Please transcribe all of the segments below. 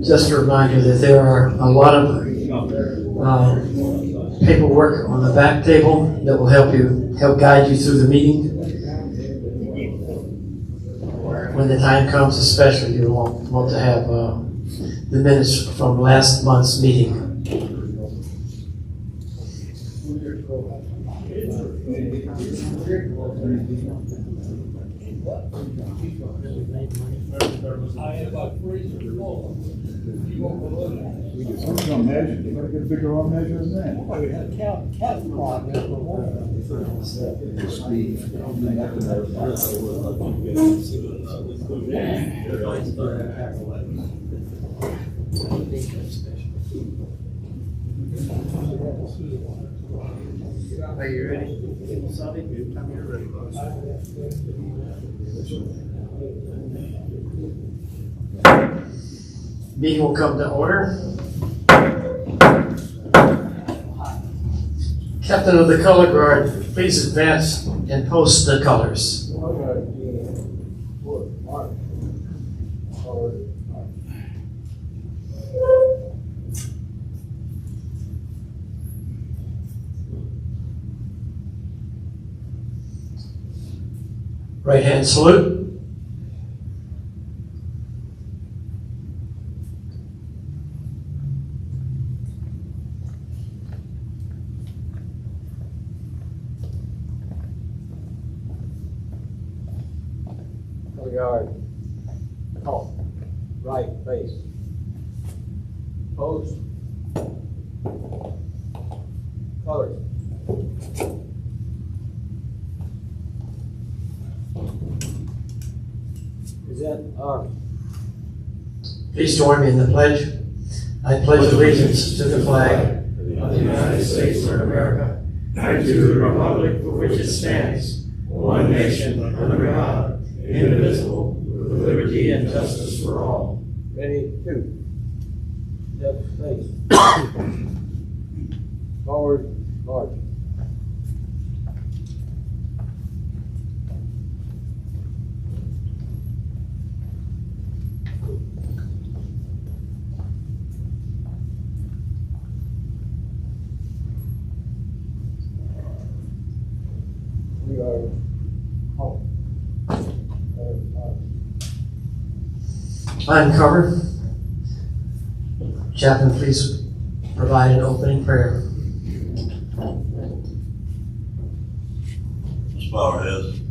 Just a reminder that there are a lot of paperwork on the back table that will help guide you through the meeting. When the time comes, especially, you want to have the minutes from last month's meeting. Measure. Get a bigger arm measure than that. Oh, we had cat farm there for one. Are you ready? Tell me you're ready. Meeting will come to order. Captain of the Color Guard, please advance and post the colors. Right hand salute. Guard. Halt. Right face. Post. Colors. Present arms. Please join me in the pledge. I pledge allegiance to the flag of the United States of America and to the republic for which it stands, one nation under God, indivisible, with liberty and justice for all. Ready, two. Step, face. Forward, march. We are home. Uncover. Chaplain, please provide an opening prayer. Let's bow our heads.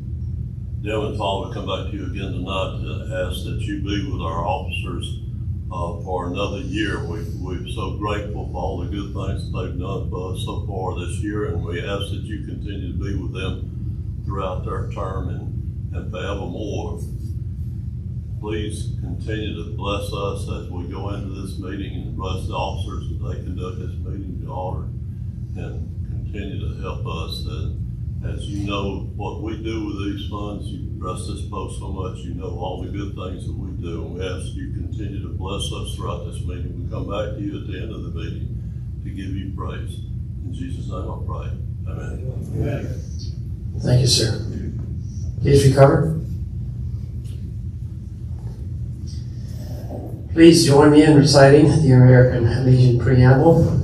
Heavenly Father, we come back to you again tonight to ask that you be with our officers for another year. We're so grateful for all the good things that they've done for us so far this year, and we ask that you continue to be with them throughout their term and forevermore. Please continue to bless us as we go into this meeting and bless the officers as they conduct this meeting to honor, and continue to help us as you know what we do with these funds, you trust this post so much, you know all the good things that we do. And we ask you continue to bless us throughout this meeting. We come back to you at the end of the meeting to give you praise. In Jesus' name I pray. Amen. Thank you, sir. Please recover. Please join me in reciting the American Legion Preamble.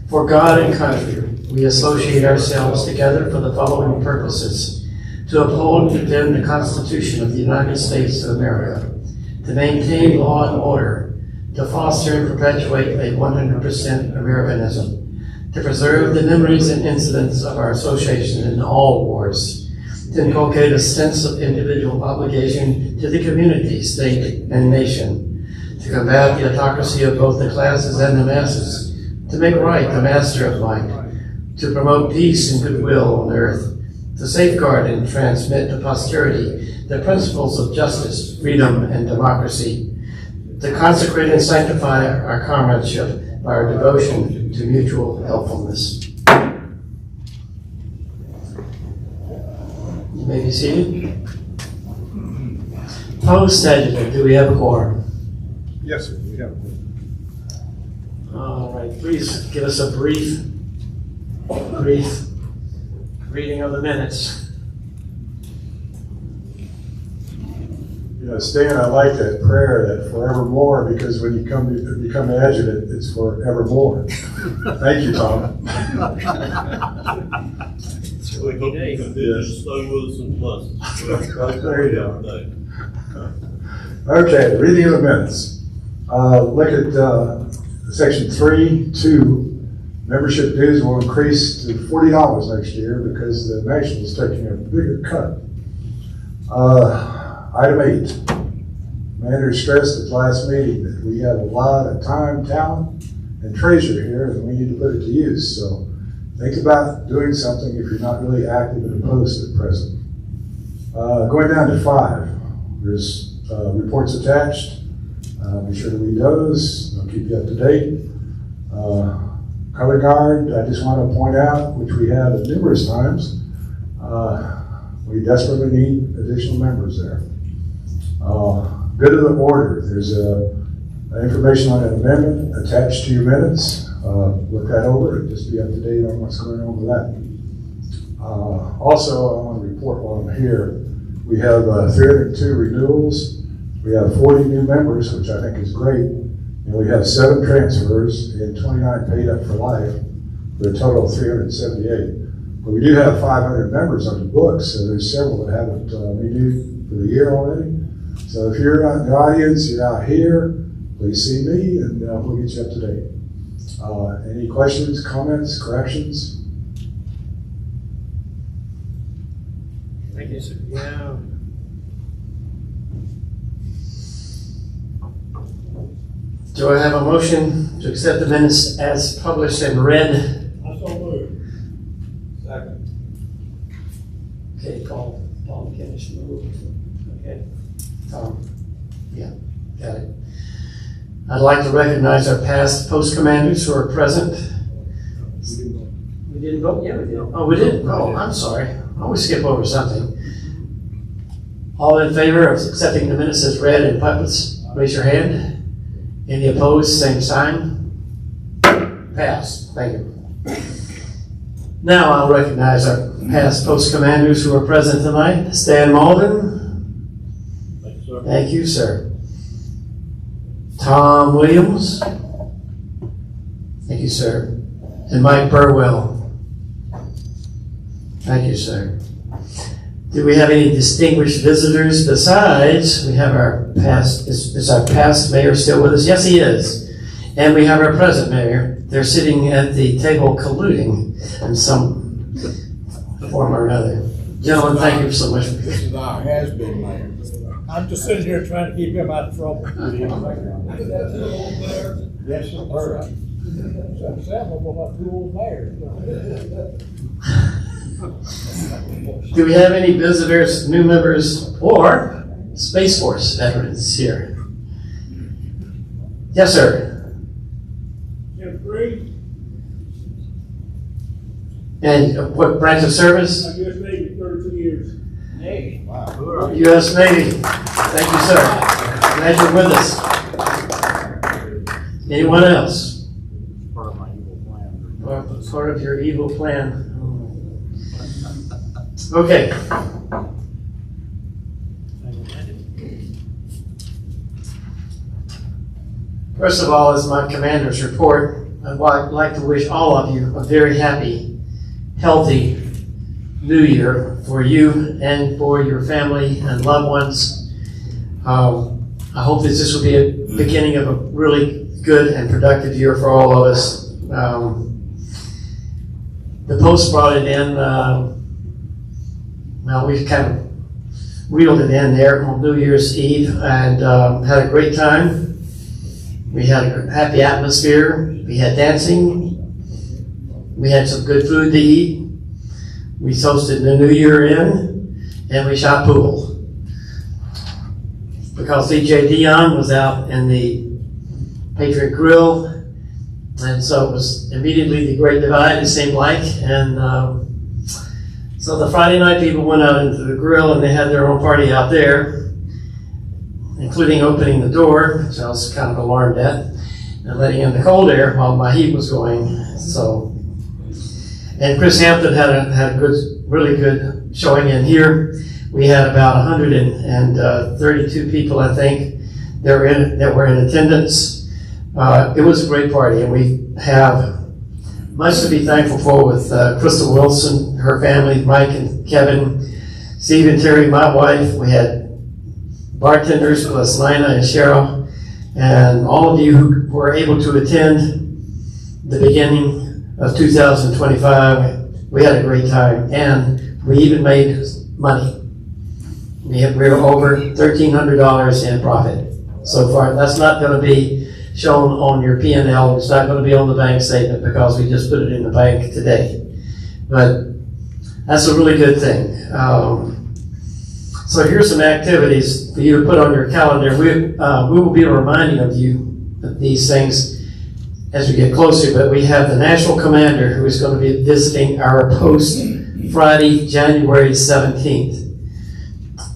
For God and country, we associate ourselves together for the following purposes: to uphold and defend the Constitution of the United States of America, to maintain law and order, to foster and perpetuate a 100% Americanism, to preserve the memories and incidents of our association in all wars, to inculcate a sense of individual obligation to the community, state, and nation, to combat the autocracy of both the classes and the masses, to make right the master of might, to promote peace and goodwill on earth, to safeguard and transmit to posterity the principles of justice, freedom, and democracy, to consecrate and sanctify our comradeship by our devotion to mutual helpfulness. You may be seated. Post adjutant, do we have a quorum? Yes, sir, we have. All right, please give us a brief reading of the minutes. Yeah, Stan, I like that prayer, that forevermore, because when you become adjutant, it's forevermore. Thank you, Tom. We hope you continue to stay with us and bless us. There you go. Okay, reading of the minutes. Look at section 3.2. Membership dues will increase to $40 next year because the National is taking a bigger cut. Item 8. Commander stressed at last meeting that we have a lot of time, talent, and treasure here, and we need to put it to use. So think about doing something if you're not really active in the post at present. Going down to 5. There's reports attached. Be sure to read those. I'll keep you up to date. Color Guard, I just want to point out, which we have numerous times, we desperately need additional members there. Good of the order, there's information on an amendment attached to your minutes. Look that over and just be up to date on what's going on with that. Also, I want to report while I'm here, we have 302 renewals. We have 40 new members, which I think is great. And we have 7 transfers and 29 paid up for life for a total of 378. But we do have 500 members on the books, so there's several that haven't renewed for the year already. So if you're out in the audience, you're out here, please see me and we'll get you up to date. Any questions, comments, corrections? Thank you, sir. Yeah. Do I have a motion to accept the minutes as published and read? I so moved. Second. Okay, Paul McKinnis moved. Okay, Tom, yeah, got it. I'd like to recognize our past post commanders who are present. We didn't vote? Yeah, we did. Oh, we did? Oh, I'm sorry. I always skip over something. All in favor of accepting the minutes as read and published, raise your hand. Any opposed, same sign. Passed. Thank you. Now I'll recognize our past post commanders who are present tonight. Stan Malden. Thank you, sir. Thank you, sir. Tom Williams. Thank you, sir. And Mike Burwell. Thank you, sir. Do we have any distinguished visitors besides? We have our past, is our past mayor still with us? Yes, he is. And we have our present mayor. They're sitting at the table colluding in some form or another. Gentlemen, thank you so much. This is our has-been mayor. I'm just sitting here trying to keep him out of trouble. Yes, sir. Several of our two old mayors. Do we have any visitors, new members, or Space Force veterans here? Yes, sir. Jim Free. And what branch of service? I guess maybe 32 years. Hey, wow, who are you? U.S. Navy. Thank you, sir. Glad you're with us. Anyone else? Part of my evil plan. Part of your evil plan. Okay. First of all, is my commander's report. I'd like to wish all of you a very happy, healthy New Year for you and for your family and loved ones. I hope that this will be a beginning of a really good and productive year for all of us. The Post brought it in, well, we kind of reeled it in there on New Year's Eve and had a great time. We had a happy atmosphere. We had dancing. We had some good food to eat. We toasted the New Year in, and we shot pool. Because DJ Dion was out in the Patriot Grill, and so it was immediately the Great Divide, it seemed like. And so the Friday night people went out into the grill, and they had their own party out there, including opening the door, which I was kind of alarmed at, and letting in the cold air while my heat was going. So, and Chris Hampton had a good, really good showing in here. We had about 132 people, I think, that were in attendance. It was a great party, and we have much to be thankful for with Crystal Wilson, her family, Mike and Kevin, Steve and Terry, my wife. We had bartenders plus Lina and Cheryl, and all of you who were able to attend the beginning of 2025. We had a great time, and we even made money. We were over $1,300 in profit so far. That's not going to be shown on your P&L. It's not going to be on the bank statement because we just put it in the bank today. But that's a really good thing. So here's some activities for you to put on your calendar. We will be reminding of you of these things as we get closer, but we have the National Commander who is going to be visiting our post Friday, January 17th.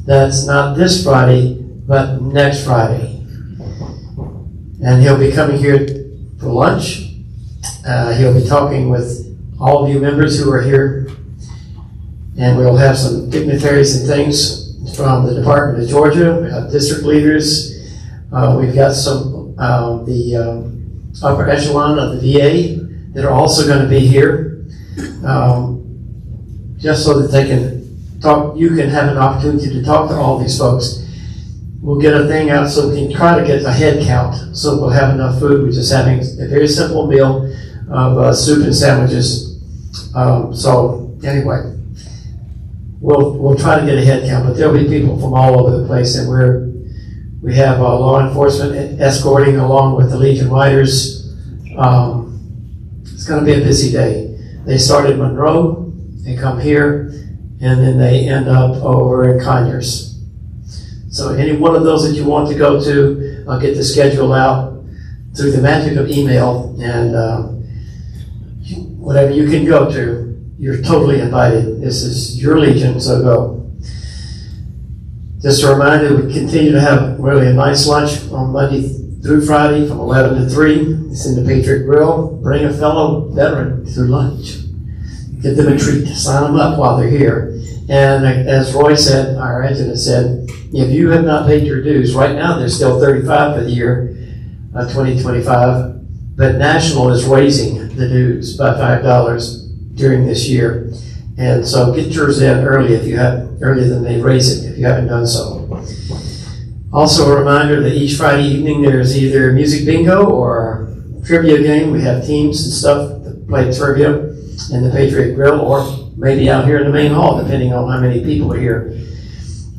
That's not this Friday, but next Friday. And he'll be coming here for lunch. He'll be talking with all of you members who are here. And we'll have some dignitaries and things from the Department of Georgia. We have district leaders. We've got some the upper echelon of the VA that are also going to be here, just so that they can talk. You can have an opportunity to talk to all these folks. We'll get a thing out so we can try to get a head count, so we'll have enough food. We're just having a very simple meal of soup and sandwiches. So anyway, we'll try to get a head count, but there'll be people from all over the place, and we have law enforcement escorting along with the Legion Riders. It's going to be a busy day. They start in Monroe, they come here, and then they end up over in Conyers. So any one of those that you want to go to, I'll get the schedule out through the magic of email, and whatever you can go to, you're totally invited. This is your Legion, so go. Just a reminder, we continue to have really a nice lunch on Monday through Friday from 11 to 3. It's in the Patriot Grill. Bring a fellow veteran to lunch. Give them a treat. Sign them up while they're here. And as Roy said, our adjutant said, if you have not paid your dues, right now there's still 35 for the year 2025, but National is raising the dues by $5 during this year. And so get yours in early earlier than they raise it if you haven't done so. Also a reminder that each Friday evening there's either music bingo or trivia game. We have teams and stuff that play trivia in the Patriot Grill, or maybe out here in the main hall, depending on how many people are here.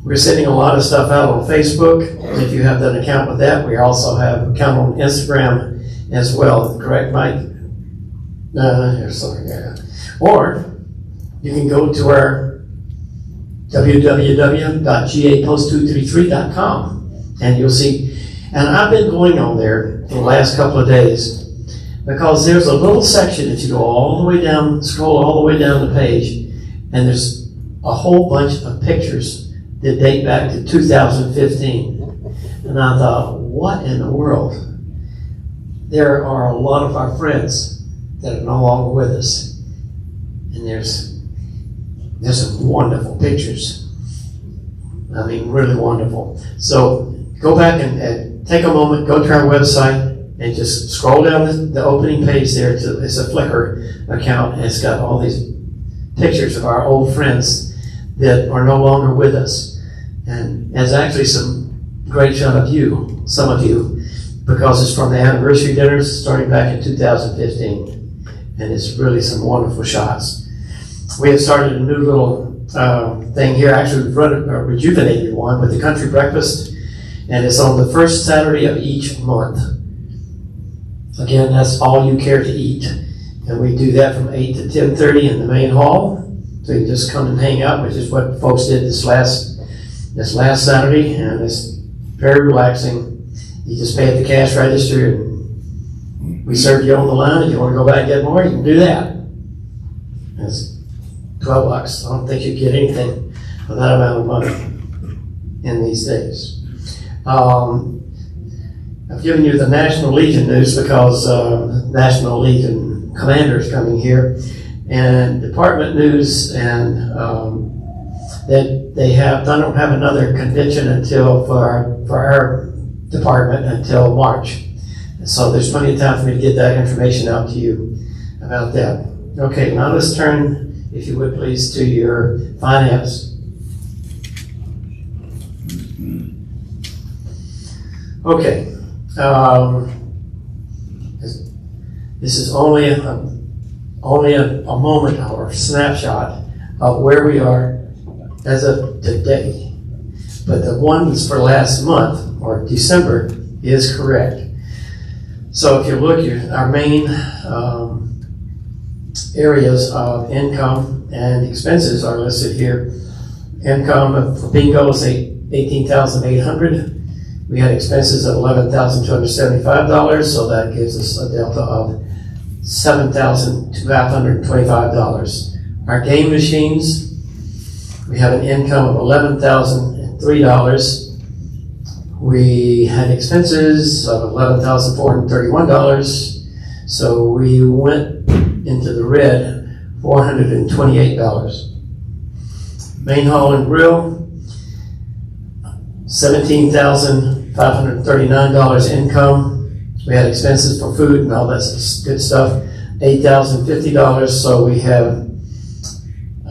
We're sending a lot of stuff out on Facebook. If you have an account with that, we also have an account on Instagram as well. Correct, Mike? Or you can go to our www.gapost233.com and you'll see. And I've been going on there for the last couple of days. because there's a little section that you go all the way down, scroll all the way down the page, and there's a whole bunch of pictures that date back to 2015. And I thought, what in the world? There are a lot of our friends that are no longer with us. And there's some wonderful pictures. I mean, really wonderful. So go back and take a moment, go to our website, and just scroll down the opening page there. It's a Flickr account, and it's got all these pictures of our old friends that are no longer with us. And there's actually some great shot of you, some of you, because it's from the anniversary dinners starting back in 2015. And it's really some wonderful shots. We have started a new little thing here. Actually, we've run a rejuvenated one with the country breakfast, and it's on the first Saturday of each month. Again, that's all you care to eat. And we do that from 8 to 10:30 in the main hall. So you can just come and hang out, which is what folks did this last Saturday, and it's very relaxing. You just pay at the cash register, and we serve you on the line. If you want to go back and get more, you can do that. It's $12. I don't think you get anything for that amount of money in these days. I've given you the National Legion news because National Legion commander is coming here, and department news, and that they don't have another convention until for our department until March. So there's plenty of time for me to get that information out to you about that. Okay, now let's turn, if you would please, to your finance. Okay. This is only a moment or a snapshot of where we are as of today. But the ones for last month, or December, is correct. So if you look, our main areas of income and expenses are listed here. Income for bingo is $18,800. We had expenses of $11,275, so that gives us a delta of $7,525. Our game machines, we have an income of $11,003. We had expenses of $11,431, so we went into the red $428. Main hall and grill, $17,539 income. We had expenses for food and all that good stuff, $8,050, so we have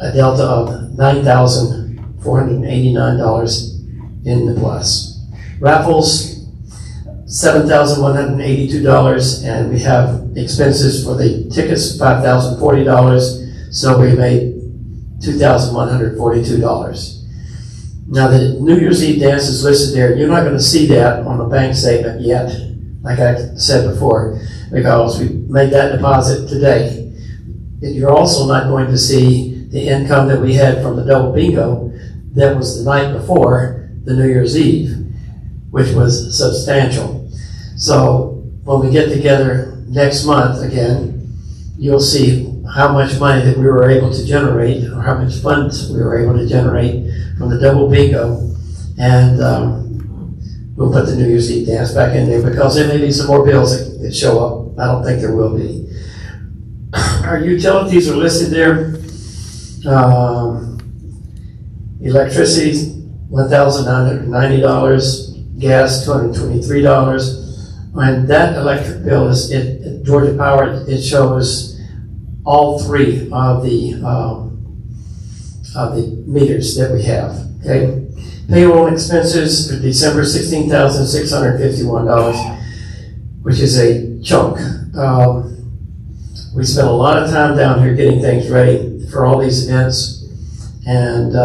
a delta of $9,489 in the plus. Raffles, $7,182, and we have expenses for the tickets, $5,040, so we made $2,142. Now, the New Year's Eve dance is listed there. You're not going to see that on the bank statement yet, like I said before, because we made that deposit today. You're also not going to see the income that we had from the double bingo that was the night before the New Year's Eve, which was substantial. So when we get together next month again, you'll see how much money that we were able to generate, or how much funds we were able to generate from the double bingo, and we'll put the New Year's Eve dance back in there because there may be some more bills that show up. I don't think there will be. Our utilities are listed there. Electricity, $1,990. Gas, $223. And that electric bill is at Georgia Power. It shows all three of the meters that we have. Okay, payroll expenses for December, $16,651, which is a chunk. We spent a lot of time down here getting things ready for all these events, and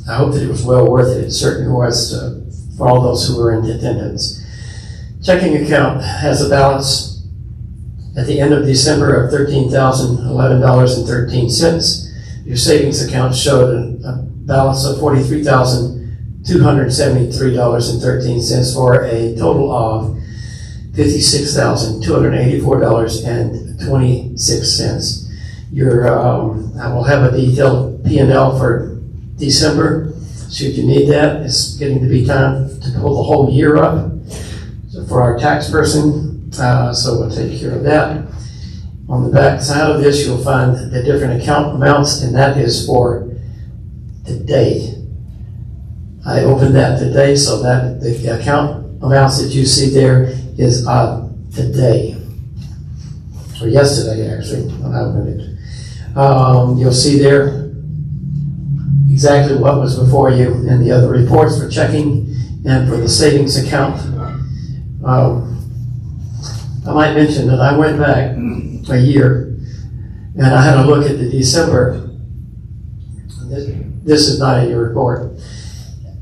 I hope that it was well worth it. It certainly was for all those who were in attendance. Checking account has a balance at the end of December of $13,011.13. Your savings account showed a balance of $43,273.13 for a total of $56,284.26. I will have a detailed P&L for December, should you need that. It's getting to be time to pull the whole year up for our tax person, so we'll take care of that. On the back side of this, you'll find the different account amounts, and that is for today. I opened that today, so that the account amounts that you see there is today, or yesterday actually, when I opened it. You'll see there exactly what was before you and the other reports for checking and for the savings account. I might mention that I went back a year and I had a look at the December. This is not in your report.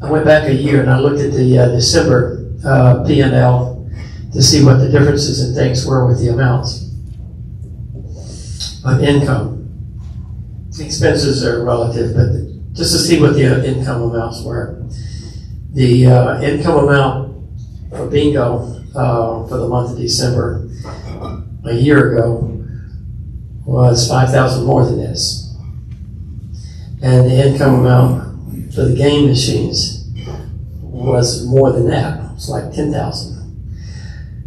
I went back a year and I looked at the December P&L to see what the differences in things were with the amounts of income. Expenses are relative, but just to see what the income amounts were. The income amount for bingo for the month of December a year ago was $5,000 more than this. And the income amount for the game machines was more than that. It's like $10,000.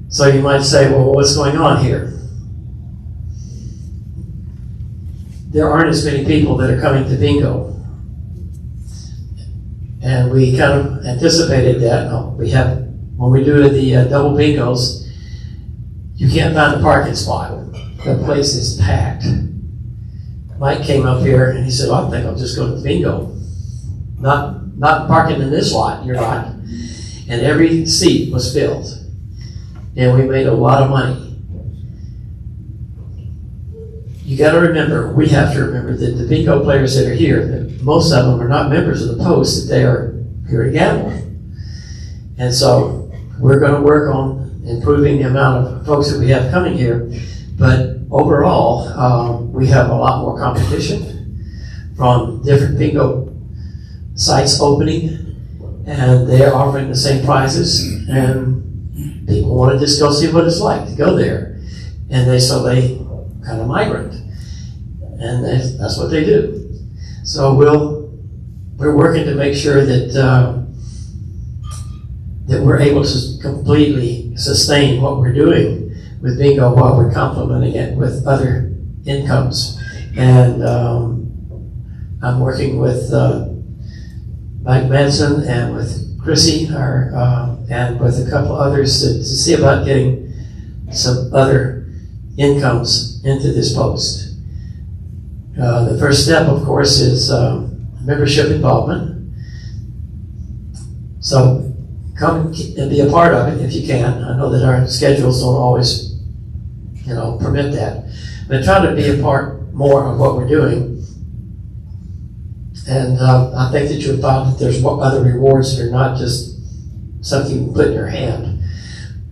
So you might say, well, what's going on here? There aren't as many people that are coming to bingo. And we kind of anticipated that. When we do the double bingos, you can't find a parking spot. The place is packed. Mike came up here and he said, I think I'll just go to the bingo. Not parking in this lot, you're not. And every seat was filled. And we made a lot of money. You got to remember, we have to remember that the bingo players that are here, that most of them are not members of the post, that they are here to gamble. And so we're going to work on improving the amount of folks that we have coming here. But overall, we have a lot more competition from different bingo sites opening, and they're offering the same prizes, and people want to just go see what it's like to go there. And they kind of migrant, and that's what they do. So we're working to make sure that that we're able to completely sustain what we're doing with bingo while we're complementing it with other incomes. And I'm working with Mike Manson and with Chrissy, and with a couple others to see about getting some other incomes into this post. The first step, of course, is membership involvement. So come and be a part of it if you can. I know that our schedules don't always, permit that. But try to be a part more of what we're doing. And I think that you'll find that there's other rewards that are not just something you can put in your hand.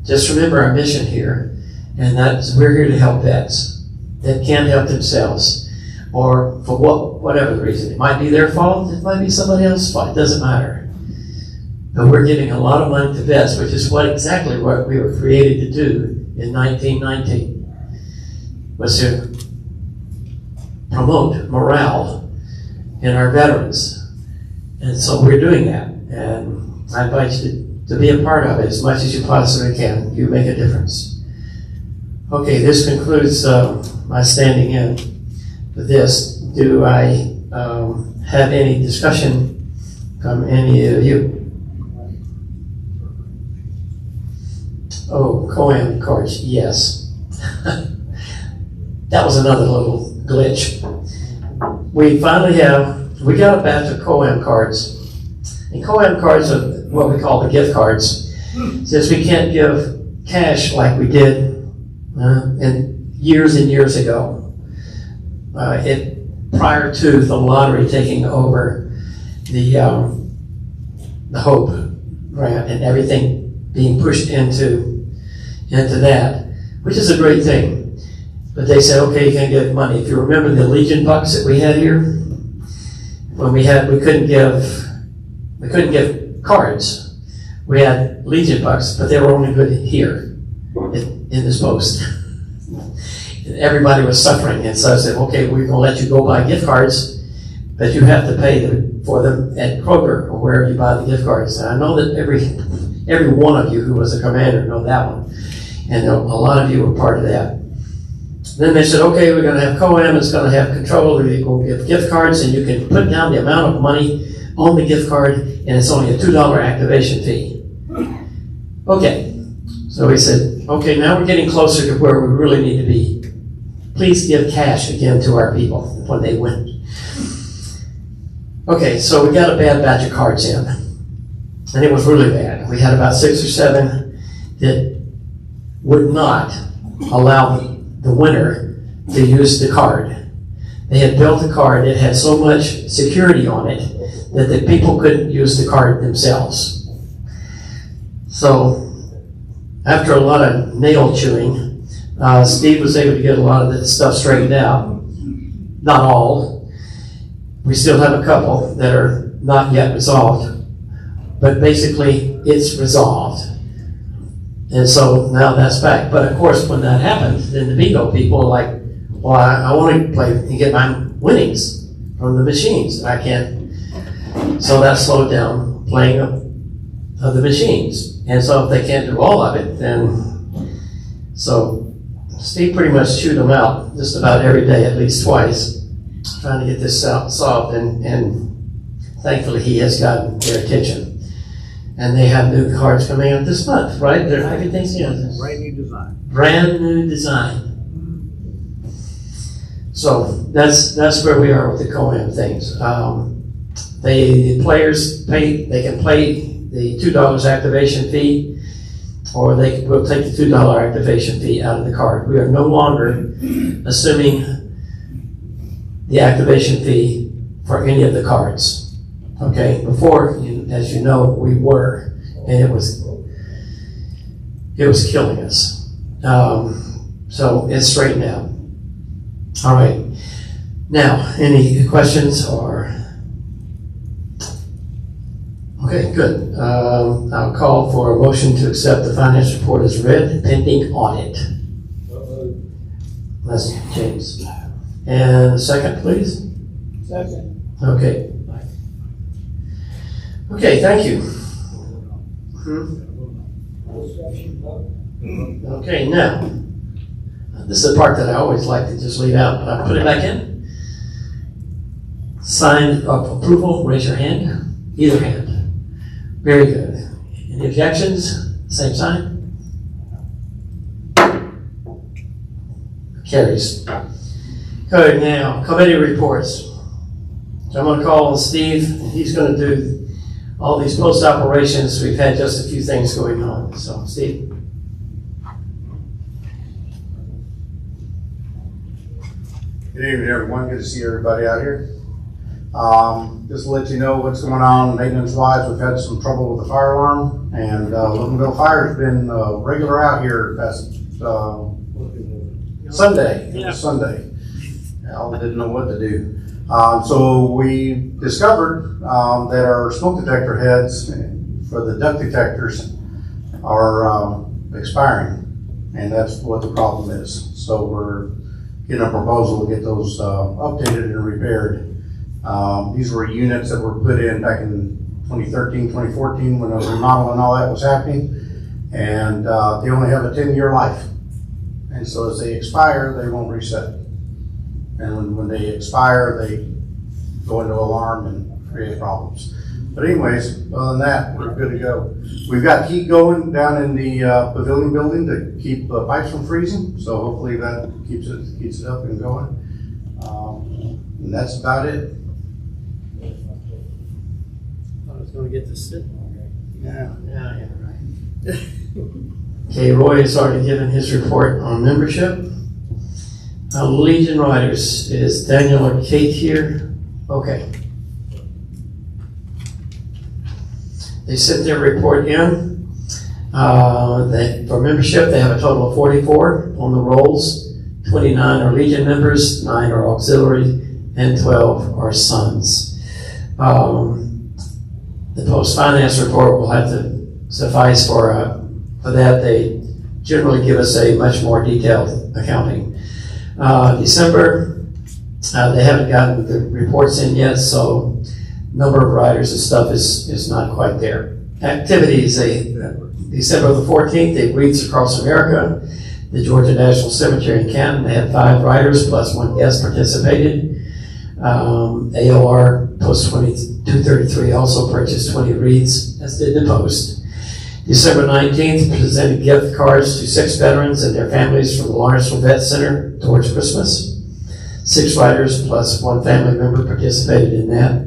Just remember our mission here. And that's, we're here to help vets that can't help themselves, or for whatever the reason. It might be their fault, it might be somebody else's fault, it doesn't matter. But we're giving a lot of money to vets, which is exactly what we were created to do in 1919, was to promote morale in our veterans. And so we're doing that. And I invite you to be a part of it as much as you possibly can. You make a difference. Okay, this concludes my standing in for this. Do I have any discussion from any of you? Oh, COAM cards, yes. That was another little glitch. We finally we got a batch of COAM cards. And COAM cards are what we call the gift cards. Since we can't give cash like we did and years ago, prior to the lottery taking over the Hope grant and everything being pushed into that, which is a great thing. But they said, okay, you can't give money. If you remember the Legion bucks that we had here, when we couldn't give cards. We had Legion bucks, but they were only good here in this post. Everybody was suffering, and so I said, okay, we're gonna let you go buy gift cards, but you have to pay for them at Kroger or wherever you buy the gift cards. And I know that every one of you who was a commander know that one, and a lot of you were part of that. Then they said, okay, we're gonna have COAM, it's gonna have control, we're gonna give gift cards, and you can put down the amount of money on the gift card, and it's only a $2 activation fee. Okay, so we said, okay, now we're getting closer to where we really need to be. Please give cash again to our people when they win. Okay, so we got a bad batch of cards in, and it was really bad. We had about 6 or 7 that would not allow the winner to use the card. They had built a card that had so much security on it that the people couldn't use the card themselves. So after a lot of nail chewing, Steve was able to get a lot of that stuff straightened out. Not all. We still have a couple that are not yet resolved, but basically it's resolved. And so now that's back. But of course, when that happens, then the bingo people are like, well, I want to play and get my winnings from the machines. I can't. So that slowed down playing of the machines. And so if they can't do all of it, then, so Steve pretty much chewed them out just about every day, at least twice, trying to get this solved. And thankfully he has gotten their attention. And they have new cards coming out this month, right? Everything's in. Brand new design. Brand new design. So that's where we are with the COAM things. The players pay, they can play the $2 activation fee, or they will take the $2 activation fee out of the card. We are no longer assuming the activation fee for any of the cards. Okay, before, as you know, we were, and it was killing us. So it's straightened out. All right. Now, any questions or? Okay, good. I'll call for a motion to accept the finance report as read, pending audit. That's James. And a second, please. Second. Okay. Okay, thank you. Okay, now, this is the part that I always like to just leave out, but I put it back in. Sign of approval, raise your hand, either hand. Very good. Any objections? Same sign. Carries. Good, now, committee reports. So I'm gonna call on Steve, and he's gonna do all these post operations. We've had just a few things going on. So, Steve. Good evening, everyone. Good to see everybody out here. Just to let you know what's going on maintenance-wise. We've had some trouble with the fire alarm, and Lincolnville Fire's been regular out here past Sunday. It was Sunday. Al didn't know what to do. So we discovered that our smoke detector heads for the duct detectors are expiring, and that's what the problem is. So we're getting a proposal to get those updated and repaired. These were units that were put in back in 2013, 2014 when the remodel and all that was happening, and they only have a 10-year life. And so as they expire, they won't reset. And when they expire, they go into alarm and create problems. But anyways, other than that, we're good to go. We've got heat going down in the pavilion building to keep the pipes from freezing. So hopefully that keeps it up and going. And that's about it. I was going to get this sitting on Yeah. Yeah, right. Okay, Roy has already given his report on membership. Legion Riders, is Daniel or Kate here? Okay. They sent their report in. For membership, they have a total of 44 on the rolls. 29 are Legion members, 9 are auxiliary, and 12 are sons. The post-finance report will have to suffice for that. They generally give us a much more detailed accounting. December, they haven't gotten the reports in yet, so number of riders and stuff is not quite there. Activities, December the 14th, they wreaths across America. The Georgia National Cemetery in Canton, they had 5 riders plus 1 guest participated. AOR Post 233 also purchased 20 wreaths, as did the Post. December 19th, presented gift cards to 6 veterans and their families from the Lawrenceville Vet Center towards Christmas. 6 riders plus 1 family member participated in that.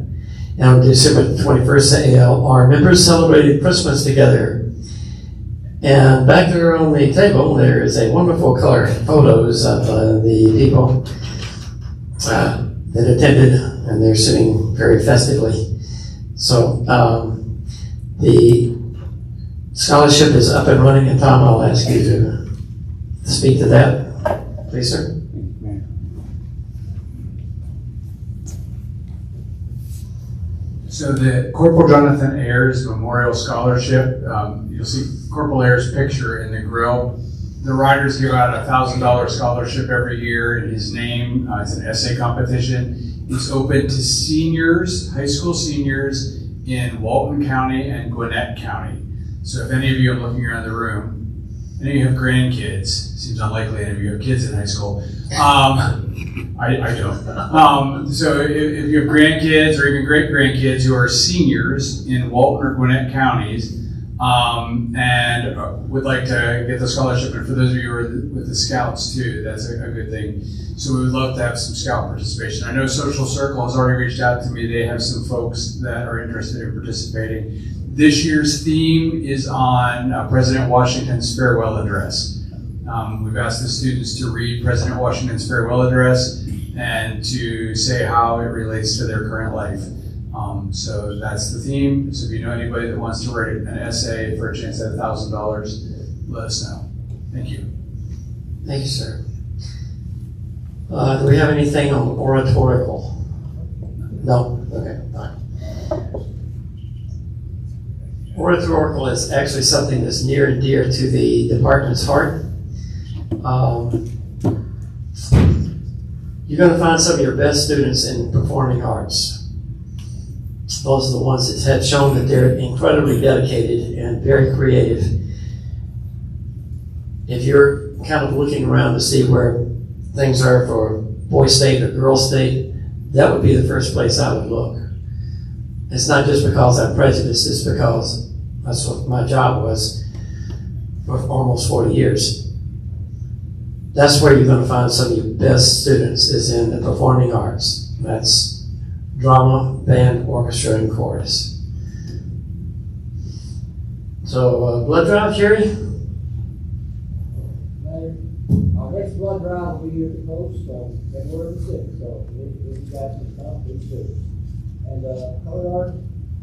And on December 21st, ALR members celebrated Christmas together. And back there on the table, there is a wonderful color photos of the people that attended, and they're sitting very festively. So the scholarship is up and running, and Tom, I'll ask you to speak to that, please, sir. So the Corporal Jonathan Ayers Memorial Scholarship, you'll see Corporal Ayers' picture in the grill. The riders give out a $1,000 scholarship every year in his name. It's an essay competition. It's open to seniors, high school seniors in Walton County and Gwinnett County. So if any of you are looking around the room, any of you have grandkids, seems unlikely any of you have kids in high school. I don't. So if you have grandkids or even great-grandkids who are seniors in Walton or Gwinnett counties and would like to get the scholarship, and for those of you who are with the Scouts too, that's a good thing. So we would love to have some Scout participation. I know Social Circle has already reached out to me. They have some folks that are interested in participating. This year's theme is on President Washington's farewell address. We've asked the students to read President Washington's farewell address and to say how it relates to their current life. So that's the theme. So if you know anybody that wants to write an essay for a chance at $1,000, let us know. Thank you. Thank you, sir. Do we have anything on oratorical? No? Okay, fine. Oratorical is actually something that's near and dear to the department's heart. You're going to find some of your best students in performing arts. Those are the ones that have shown that they're incredibly dedicated and very creative. If you're kind of looking around to see where things are for boy state or girl state, that would be the first place I would look. It's not just because I'm prejudiced, it's because that's what my job was for almost 40 years. That's where you're going to find some of your best students is in the performing arts. That's drama, band, orchestra, and chorus. So, blood drive, Jerry? Our next blood drive will be here at the Post on February the 6th, so if you guys can come, please do. And color art,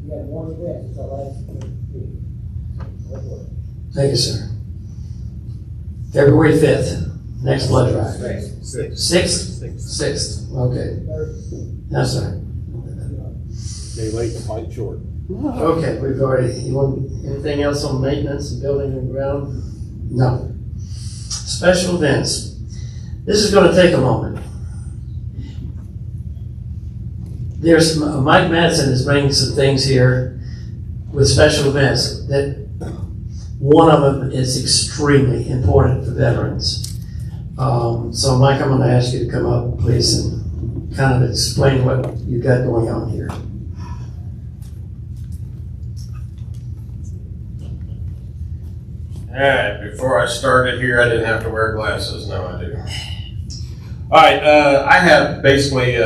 we had 1 event, it's our last meeting. Thank you, sir. February 5th, next blood drive. 6th? 6th, okay. Yes, sir. Day late, fight short. Okay, we've already, you want anything else on maintenance and building and ground? No. Special events. This is going to take a moment. There's, Mike Madsen is bringing some things here with special events that one of them is extremely important for veterans. So Mike, I'm going to ask you to come up, please, and kind of explain what you've got going on here. All right, before I started here, I didn't have to wear glasses. Now I do. All right, I have basically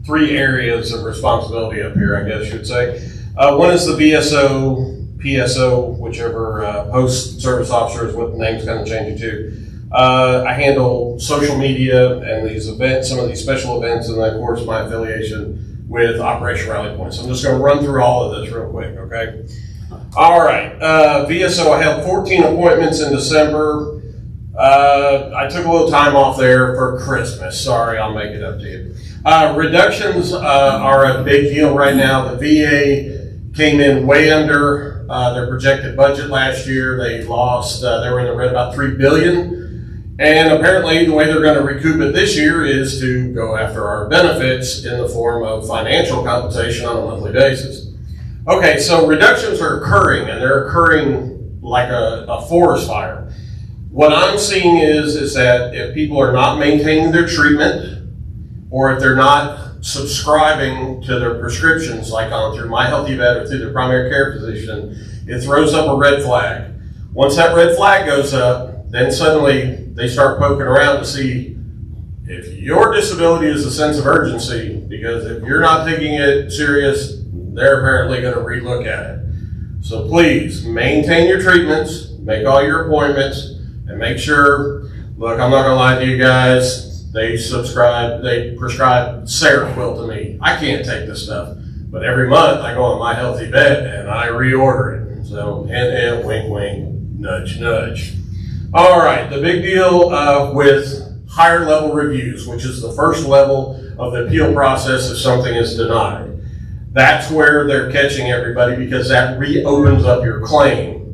3 areas of responsibility up here, I guess you would say. One is the VSO, PSO, whichever post service officer is what the name's kind of changing to. I handle social media and these events, some of these special events, and then of course my affiliation with Operation Rally Point. So I'm just going to run through all of this real quick, okay? All right, VSO, I have 14 appointments in December. I took a little time off there for Christmas. Sorry, I'll make it up to you. Reductions are a big deal right now. The VA came in way under their projected budget last year. They lost, they were in the red about $3 billion. And apparently the way they're going to recoup it this year is to go after our benefits in the form of financial compensation on a monthly basis. Okay, so reductions are occurring, and they're occurring like a forest fire. What I'm seeing is that if people are not maintaining their treatment, or if they're not subscribing to their prescriptions, like on through My Healthy Vet or through their primary care physician, it throws up a red flag. Once that red flag goes up, then suddenly they start poking around to see if your disability is a sense of urgency, because if you're not taking it serious, they're apparently going to relook at it. So please maintain your treatments, make all your appointments, and make sure, look, I'm not going to lie to you guys, they prescribe Seroquel to me. I can't take this stuff, but every month I go on My Healthy Vet and I reorder it. So, and wink, wink, nudge, nudge. All right, the big deal with higher level reviews, which is the first level of the appeal process if something is denied. That's where they're catching everybody, because that reopens up your claim.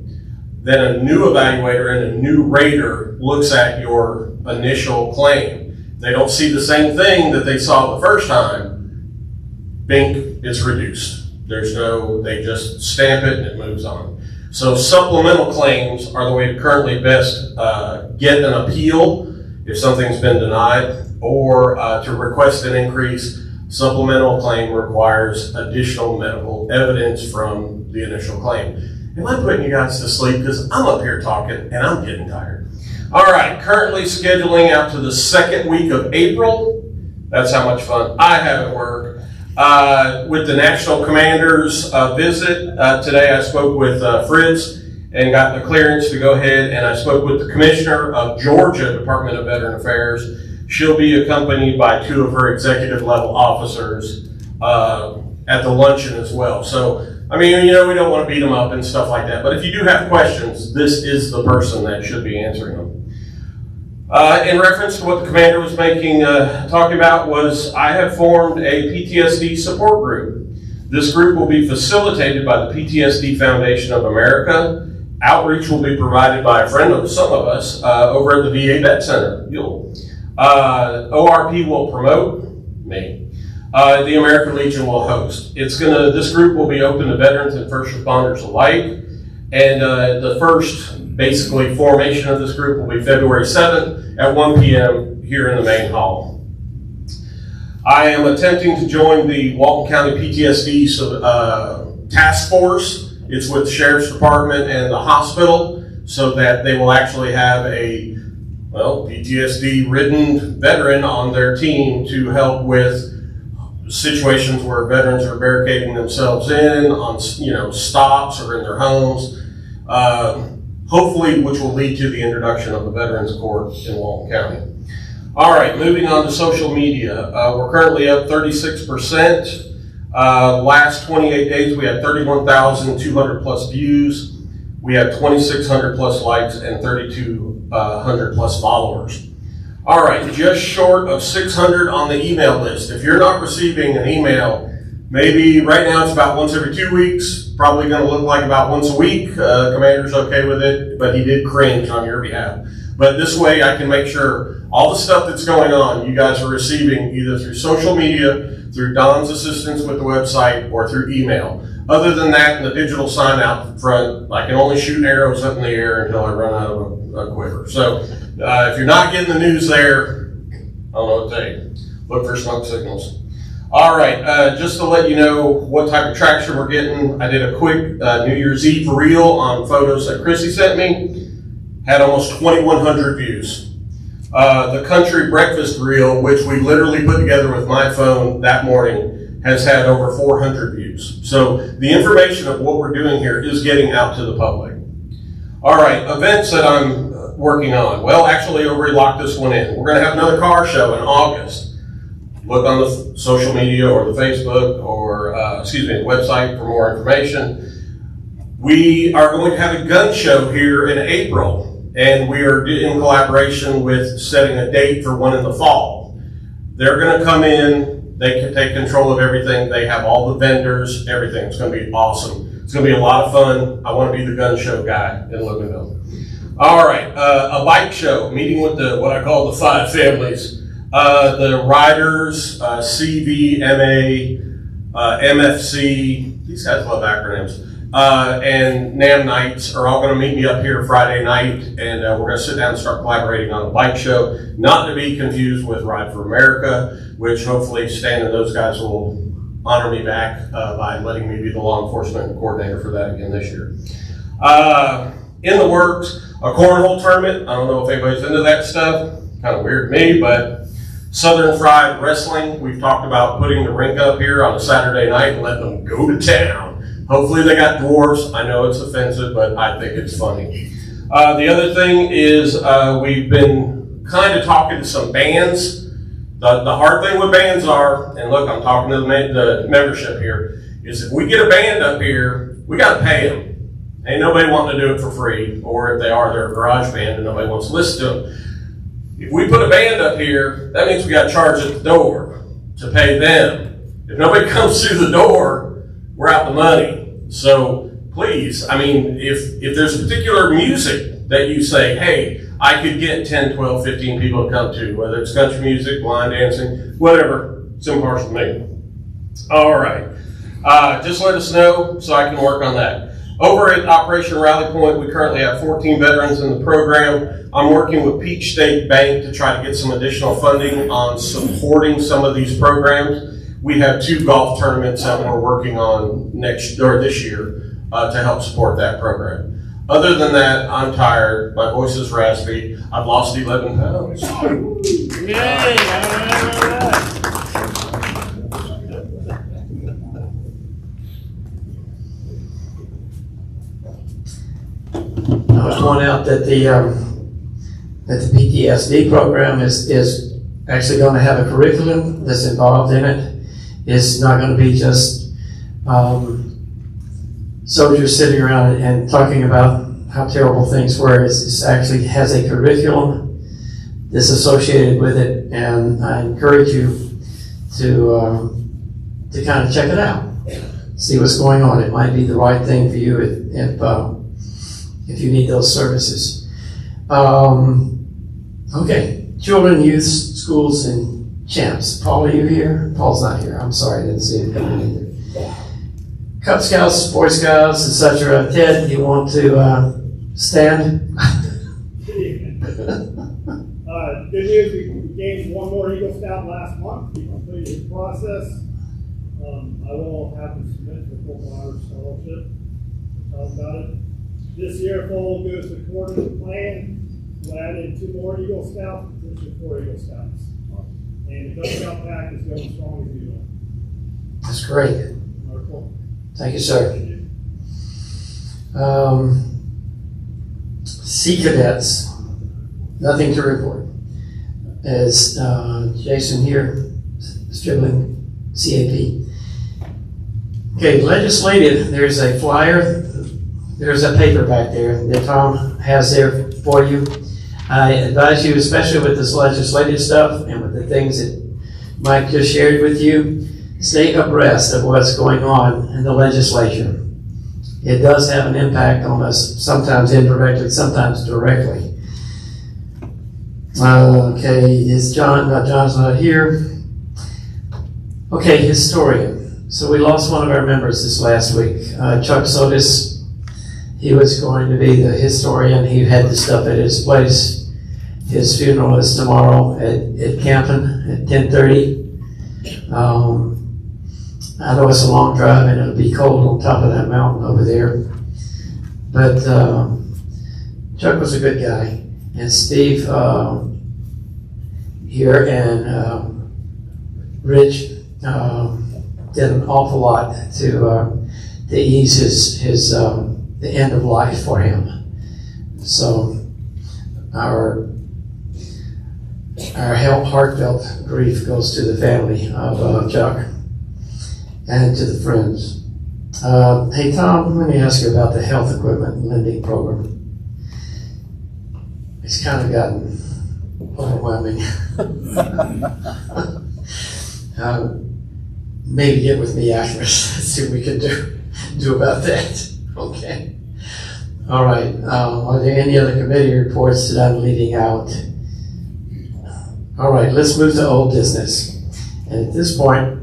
Then a new evaluator and a new rater looks at your initial claim. They don't see the same thing that they saw the first time. Bink, it's reduced. They just stamp it and it moves on. So supplemental claims are the way to currently best get an appeal if something's been denied, or to request an increase. Supplemental claim requires additional medical evidence from the initial claim. Am I putting you guys to sleep? Because I'm up here talking and I'm getting tired. All right, currently scheduling out to the second week of April. That's how much fun I have at work. With the National Commanders visit, today I spoke with Fritz and got the clearance to go ahead, and I spoke with the Commissioner of Georgia Department of Veteran Affairs. She'll be accompanied by 2 of her executive level officers at the luncheon as well. So, I mean, we don't want to beat them up and stuff like that, but if you do have questions, this is the person that should be answering them. In reference to what the commander was talking about, was I have formed a PTSD support group. This group will be facilitated by the PTSD Foundation of America. Outreach will be provided by a friend of some of us over at the VA Vet Center. ORP will promote me. The American Legion will host. This group will be open to veterans and first responders alike. And the first, basically, formation of this group will be February 7th at 1 p.m. here in the main hall. I am attempting to join the Walton County PTSD task force. It's with the Sheriff's Department and the hospital, so that they will actually have a PTSD-ridden veteran on their team to help with situations where veterans are barricading themselves in on, stops or in their homes. Hopefully, which will lead to the introduction of the Veterans Court in Walton County. All right, moving on to social media. We're currently up 36%. Last 28 days, we had 31,200 plus views. We have 2,600 plus likes and 3,200 plus followers. All right, just short of 600 on the email list. If you're not receiving an email, maybe right now it's about once every 2 weeks, probably going to look like about once a week. Commander's okay with it, but he did cringe on your behalf. But this way I can make sure all the stuff that's going on, you guys are receiving either through social media, through Don's assistance with the website, or through email. Other than that, in the digital sign out front, I can only shoot arrows up in the air until I run out of a quiver. So if you're not getting the news there, I don't know what to tell you. Look for smoke signals. All right, just to let you know what type of traction we're getting, I did a quick New Year's Eve reel on photos that Chrissy sent me. Had almost 2,100 views. The country breakfast reel, which we literally put together with my phone that morning, has had over 400 views. So the information of what we're doing here is getting out to the public. All right, events that I'm working on. Well, actually, I already locked this one in. We're going to have another car show in August. Look on the social media or the Facebook or, the website for more information. We are going to have a gun show here in April. And we are in collaboration with setting a date for one in the fall. They're going to come in, they can take control of everything, they have all the vendors, everything. It's going to be awesome. It's gonna be a lot of fun. I wanna be the gun show guy in Loganville. All right, a bike show, meeting with what I call the five families. The riders, CV, MA, MFC, these guys love acronyms, and NAM Knights are all gonna meet me up here Friday night, and we're gonna sit down and start collaborating on a bike show, not to be confused with Ride for America, which hopefully Stan and those guys will honor me back by letting me be the law enforcement coordinator for that again this year. In the works, a cornhole tournament. I don't know if anybody's into that stuff. Kind of weird to me, but Southern Fried Wrestling. We've talked about putting the rink up here on a Saturday night and letting them go to town. Hopefully they got dwarves. I know it's offensive, but I think it's funny. The other thing is we've been kind of talking to some bands. The hard thing with bands are, and look, I'm talking to the membership here, is if we get a band up here, we got to pay them. Ain't nobody wanting to do it for free, or if they are, they're a garage band and nobody wants to listen to them. If we put a band up here, that means we got to charge at the door to pay them. If nobody comes through the door, we're out the money. So please, I mean, if there's particular music that you say, hey, I could get 10, 12, 15 people to come to, whether it's country music, line dancing, whatever, it's impartial to me. All right. Just let us know so I can work on that. Over at Operation Rally Point, we currently have 14 veterans in the program. I'm working with Peach State Bank to try to get some additional funding on supporting some of these programs. We have 2 golf tournaments that we're working on this year to help support that program. Other than that, I'm tired. My voice is raspy. I've lost 11 pounds. I would point out that the PTSD program is actually going to have a curriculum that's involved in it. It's not going to be just soldiers sitting around and talking about how terrible things were. It actually has a curriculum that's associated with it, and I encourage you to kind of check it out, see what's going on. It might be the right thing for you if you need those services. Okay, children, youth, schools, and champs. Paul, are you here? Paul's not here. I'm sorry, I didn't see him coming either. Cub Scouts, Boy Scouts, etc. Ted, you want to stand? Good news, we gained 1 more Eagle Scout last month. We completed the process. I will have to submit for Corporal Irish Scholarship. Talk about it. This year, if all goes according to plan, we'll add in 2 more Eagle Scouts, potentially 4 Eagle Scouts. And the Cub Scout pack is going strong as usual. That's great. Thank you, sir. Sea Cadets, nothing to report. As Jason here, Stribling, CAP. Okay, legislative, there's a flyer, there's a paper back there that Tom has there for you. I advise you, especially with this legislative stuff and with the things that Mike just shared with you, stay abreast of what's going on in the legislature. It does have an impact on us, sometimes indirectly, sometimes directly. Okay, John's not here. Okay, historian. So we lost one of our members this last week, Chuck Sotis. He was going to be the historian. He had the stuff at his place. His funeral is tomorrow at Campen at 10:30. I know it's a long drive and it'll be cold on top of that mountain over there. But Chuck was a good guy. And Steve here and Rich did an awful lot to ease his the end of life for him. So our heartfelt grief goes to the family of Chuck and to the friends. Hey Tom, let me ask you about the health equipment lending program. It's kind of gotten overwhelming. Maybe get with me afterwards, let's see what we can do. do about that. Okay. All right. Are there any other committee reports that I'm leaving out? All right, let's move to old business. And at this point,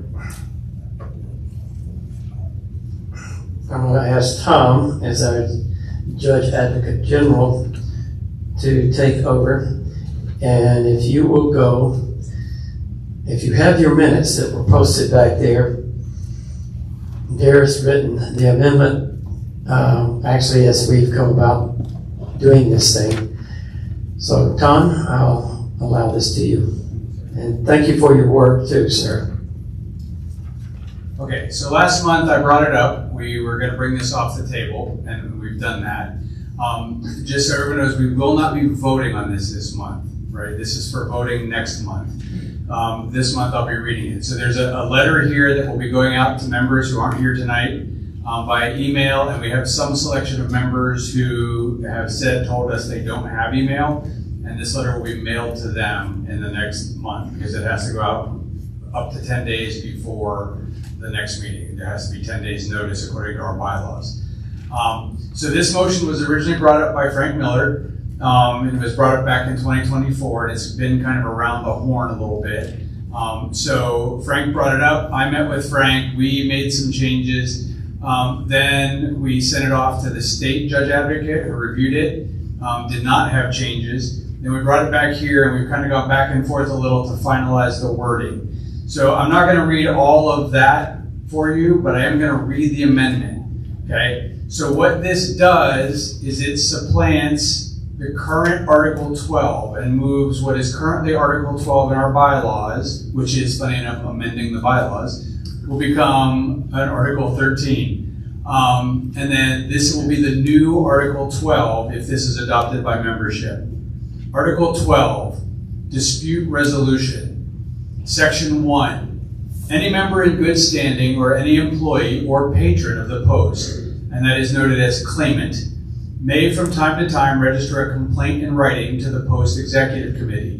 I'm going to ask Tom, as our Judge Advocate General, to take over. And if you will go, if you have your minutes that were posted back there, there's written the amendment, actually as we've come about doing this thing. So Tom, I'll allow this to you. And thank you for your work too, sir. Okay, so last month I brought it up. We were going to bring this off the table, and we've done that. Just so everyone knows, we will not be voting on this month, right? This is for voting next month. This month I'll be reading it. So there's a letter here that will be going out to members who aren't here tonight by email, and we have some selection of members who have told us they don't have email, and this letter will be mailed to them in the next month because it has to go out up to 10 days before the next meeting. There has to be 10 days notice according to our bylaws. So this motion was originally brought up by Frank Miller. It was brought up back in 2024, and it's been kind of around the horn a little bit. So Frank brought it up. I met with Frank. We made some changes. Then we sent it off to the state judge advocate who reviewed it, did not have changes. Then we brought it back here, and we've kind of gone back and forth a little to finalize the wording. So I'm not going to read all of that for you, but I am going to read the amendment. Okay? So what this does is it supplants the current Article 12 and moves what is currently Article 12 in our bylaws, which is, funny enough, amending the bylaws, will become an Article 13. And then this will be the new Article 12 if this is adopted by membership. Article 12, Dispute Resolution. Section 1, any member in good standing or any employee or patron of the Post, and that is noted as claimant, may from time to time register a complaint in writing to the Post Executive Committee.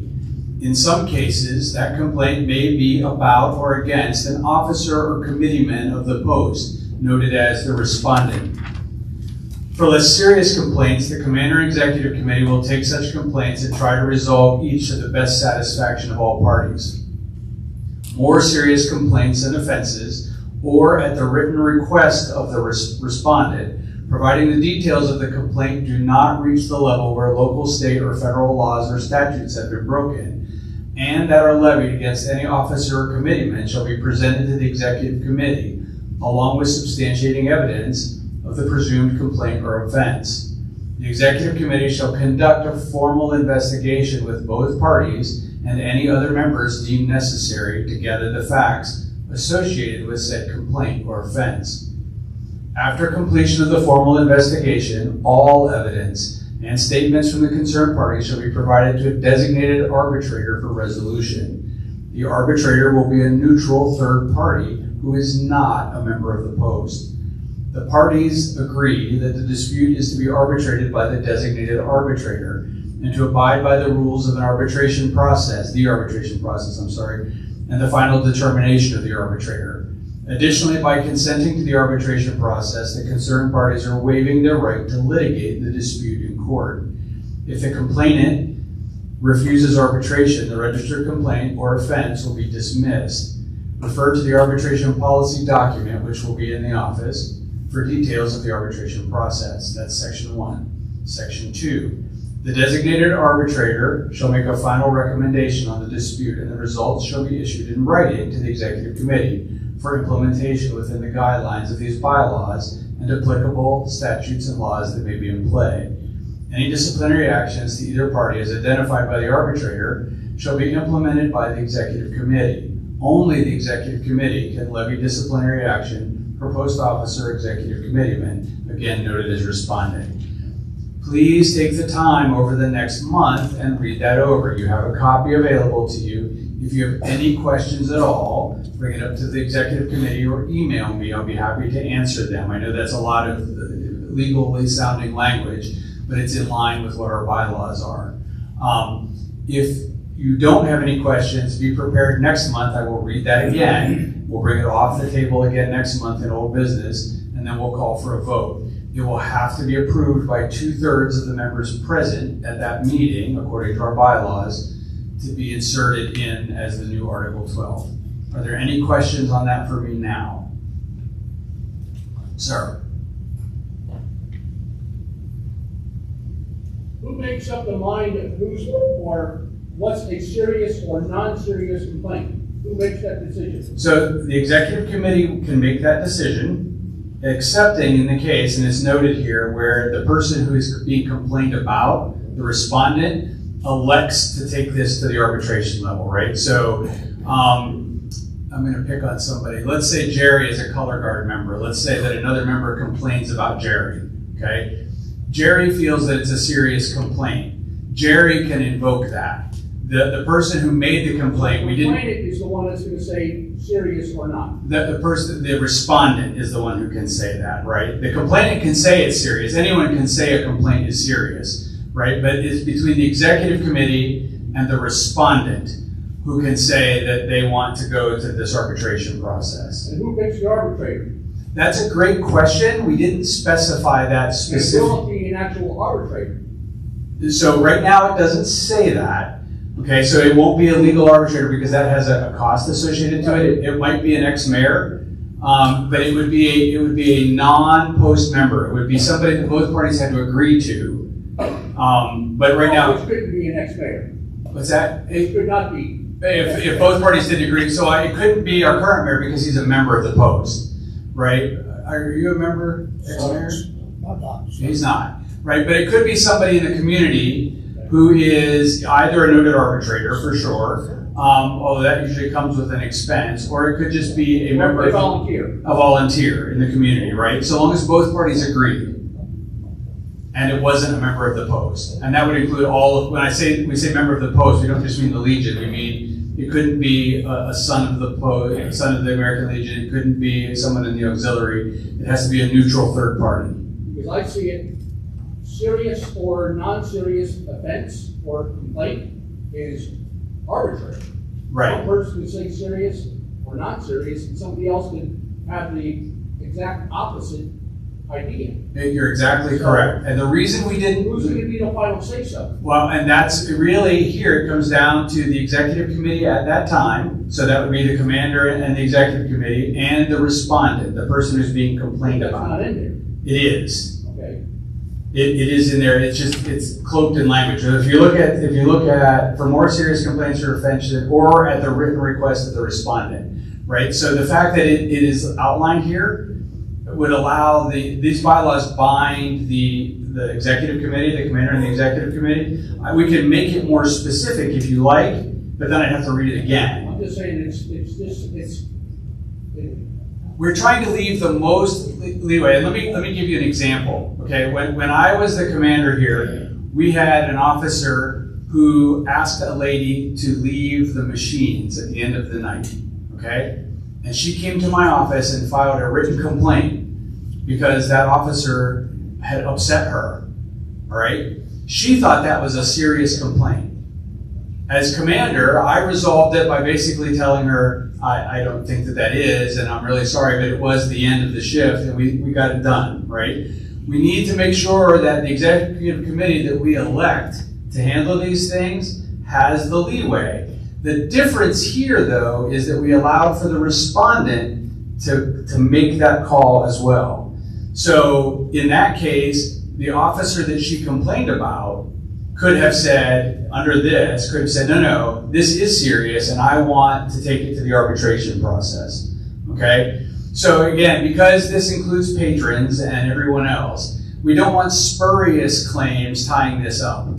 In some cases, that complaint may be about or against an officer or committeeman of the Post, noted as the respondent. For less serious complaints, the Commander and Executive Committee will take such complaints and try to resolve each to the best satisfaction of all parties. More serious complaints and offenses, or at the written request of the respondent, providing the details of the complaint do not reach the level where local, state, or federal laws or statutes have been broken, and that are levied against any officer or committeeman shall be presented to the Executive Committee, along with substantiating evidence of the presumed complaint or offense. The Executive Committee shall conduct a formal investigation with both parties and any other members deemed necessary to gather the facts associated with said complaint or offense. After completion of the formal investigation, all evidence and statements from the concerned parties shall be provided to a designated arbitrator for resolution. The arbitrator will be a neutral third party who is not a member of the Post. The parties agree that the dispute is to be arbitrated by the designated arbitrator and to abide by the rules of the arbitration process, and the final determination of the arbitrator. Additionally, by consenting to the arbitration process, the concerned parties are waiving their right to litigate the dispute in court. If the complainant refuses arbitration, the registered complaint or offense will be dismissed. Refer to the arbitration policy document, which will be in the office, for details of the arbitration process. That's Section 1. Section 2. The designated arbitrator shall make a final recommendation on the dispute, and the results shall be issued in writing to the Executive Committee for implementation within the guidelines of these bylaws and applicable statutes and laws that may be in play. Any disciplinary actions to either party as identified by the arbitrator shall be implemented by the Executive Committee. Only the Executive Committee can levy disciplinary action for post officer executive committeemen, again noted as respondent. Please take the time over the next month and read that over. You have a copy available to you. If you have any questions at all, bring it up to the Executive Committee or email me. I'll be happy to answer them. I know that's a lot of legally sounding language, but it's in line with what our bylaws are. If you don't have any questions, be prepared next month. I will read that again. We'll bring it off the table again next month in old business, and and then we'll call for a vote. It will have to be approved by 2/3 of the members present at that meeting, according to our bylaws, to be inserted in as the new Article 12. Are there any questions on that for me now? Sir? Who makes up the mind of who's or what's a serious or non-serious complaint? Who makes that decision? So the executive committee can make that decision, excepting in the case, and it's noted here, where the person who is being complained about, the respondent, elects to take this to the arbitration level, right? So I'm going to pick on somebody. Let's say Jerry is a color guard member. Let's say that another member complains about Jerry, okay? Jerry feels that it's a serious complaint. Jerry can invoke that. The person who made the complaint, we didn't. The complainant is the one that's going to say serious or not. The respondent is the one who can say that, right? The complainant can say it's serious. Anyone can say a complaint is serious, right? But it's between the executive committee and the respondent who can say that they want to go to this arbitration process. And who picks the arbitrator? That's a great question. We didn't specify that And it specifically. will be an actual arbitrator. So right now it doesn't say that. Okay, so it won't be a legal arbitrator because that has a cost associated to it. It might be an ex-mayor, but it would be a non-post member. It would be somebody that both parties had to agree to. But right now, It couldn't be an ex-mayor. what's that? It could not be. If both parties didn't agree, so it couldn't be our current mayor because he's a member of the post, right? Are you a member, ex-mayor? He's not, right? But it could be somebody in the community who is either a noted arbitrator for sure, although that usually comes with an expense, or it could just be a member, A volunteer. a volunteer in the community, right? So long as both parties agreed, and it wasn't a member of the post, and that would include all of. When we say member of the post, we don't just mean the Legion. We mean it couldn't be a son of the post, son of the American Legion. It couldn't be someone in the auxiliary. It has to be a neutral third party. Because I see it, serious or non-serious offense or complaint is arbitrary. Right. One person could say serious or not serious, and somebody else could have the exact opposite idea. You're exactly correct. And the reason we didn't. Who's going to be the final say-so? Well, and that's really here, it comes down to the executive committee at that time. So that would be the commander and the executive committee and the respondent, the person who's being complained That's about. not in there. It is. Okay. It is in there. It's cloaked in language. So if you look at for more serious complaints or offenses, or at the written request of the respondent, right? So the fact that it is outlined here would allow these bylaws bind the executive committee, the commander and the executive committee. We can make it more specific if you like, but then I'd have to read it again. I'm just saying We're trying to leave the most leeway. And let me give you an example. Okay, when I was the commander here, we had an officer who asked a lady to leave the machines at the end of the night. Okay, and she came to my office and filed a written complaint because that officer had upset her. All right, she thought that was a serious complaint. As commander, I resolved it by basically telling her, I don't think that is, and I'm really sorry, but it was the end of the shift, and we got it done, right? We need to make sure that the executive committee that we elect to handle these things has the leeway. The difference here, though, is that we allowed for the respondent to make that call as well. So in that case, the officer that she complained about could have said, no, this is serious and I want to take it to the arbitration process, okay? So again, because this includes patrons and everyone else, we don't want spurious claims tying this up,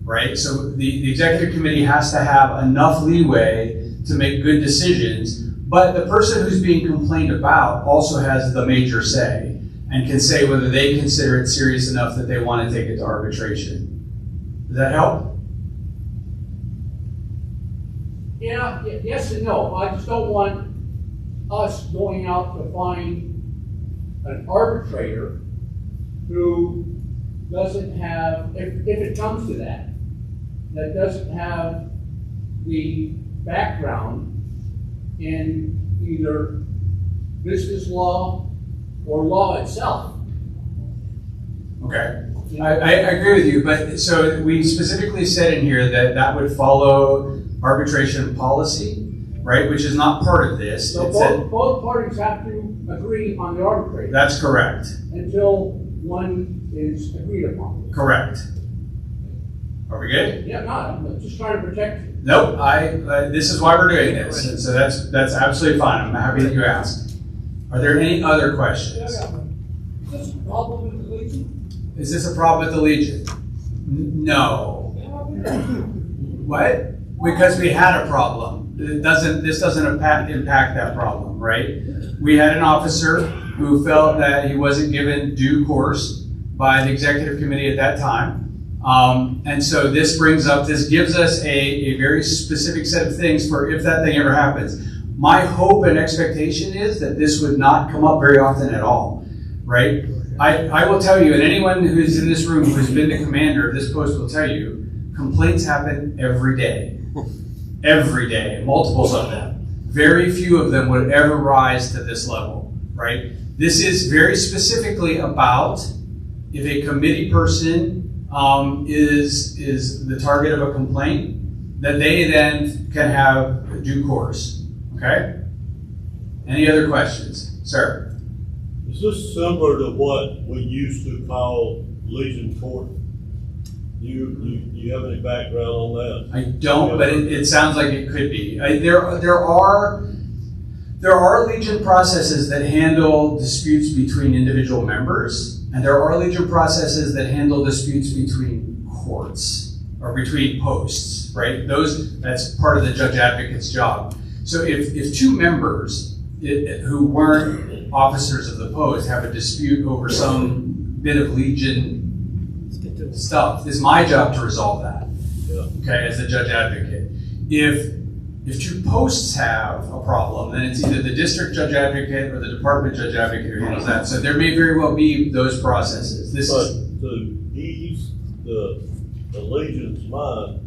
right? So the executive committee has to have enough leeway to make good decisions, but the person who's being complained about also has the major say and can say whether they consider it serious enough that they want to take it to arbitration. Does that help? Yeah, yes and no. I just don't want us going out to find an arbitrator who doesn't have, if it comes to that doesn't have the background in either business law or law itself. Okay, I agree with you, but so we specifically said in here that that would follow arbitration policy, right, which is not part of this. So It said- both parties have to agree on the arbitration That's correct, until one is agreed upon. correct. Are we good? Yeah, no, I'm just trying to protect you. Nope, this is why we're doing this, and so that's absolutely fine, I'm happy that you asked. Are there any other questions? Is this a problem with the Legion? Is this a problem with the Legion? No. What? Because we had a problem. This doesn't impact that problem, right? We had an officer who felt that he wasn't given due course by the executive committee at that time. And so this gives us a very specific set of things for if that thing ever happens. My hope and expectation is that this would not come up very often at all, right? I will tell you, and anyone who's in this room who's been the commander of this post will tell you, complaints happen every day. Every day, multiples of them. Very few of them would ever rise to this level, right? This is very specifically about if a committee person is the target of a complaint, that they then can have due course, okay? Any other questions? Sir? Is this similar to what we used to call Legion Court? You have any background on that? I don't, but it sounds like it could be. There are Legion processes that handle disputes between individual members, and there are Legion processes that handle disputes between courts or between posts, right? That's part of the judge advocate's job. So if two members who weren't officers of the post have a dispute over some bit of Legion stuff, it's my job to resolve that. Okay, as the judge advocate. If two posts have a problem, then it's either the district judge advocate or the department judge advocate who handles that. So there may very well be those processes. But to ease the Legion's mind,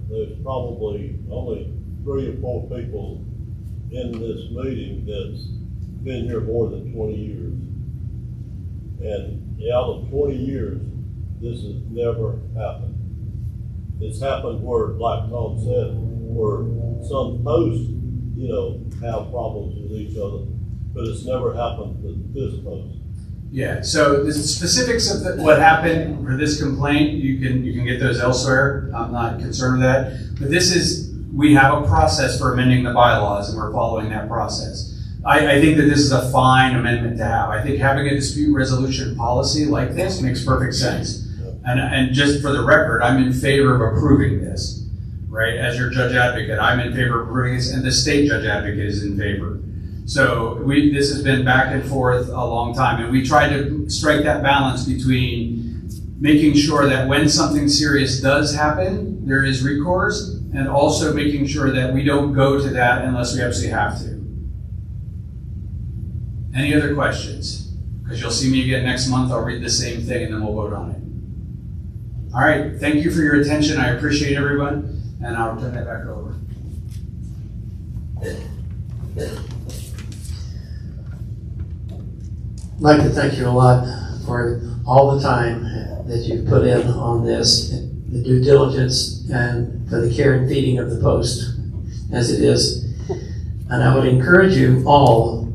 there's probably only 3 or 4 people in this meeting that's been here more than 20 years. And out of 20 years, this has never happened. It's happened where, like Tom said, where some posts, have problems with each other, but it's never happened with this post. Yeah, so the specifics of what happened for this complaint, you can get those elsewhere. I'm not concerned with that. But we have a process for amending the bylaws, and we're following that process. I think that this is a fine amendment to have. I think having a dispute resolution policy like this makes perfect sense. And just for the record, I'm in favor of approving this, right? As your judge advocate, I'm in favor of approving this, and the state judge advocate is in favor. So this has been back and forth a long time, and we try to strike that balance between making sure that when something serious does happen, there is recourse, and also making sure that we don't go to that unless we absolutely have to. Any other questions? Because you'll see me again next month. I'll read the same thing and then we'll vote on it. All right. Thank you for your attention. I appreciate everyone. And I'll turn that back over. I'd like to thank you a lot for all the time that you've put in on this, the due diligence, and for the care and feeding of the post as it is. And I would encourage you all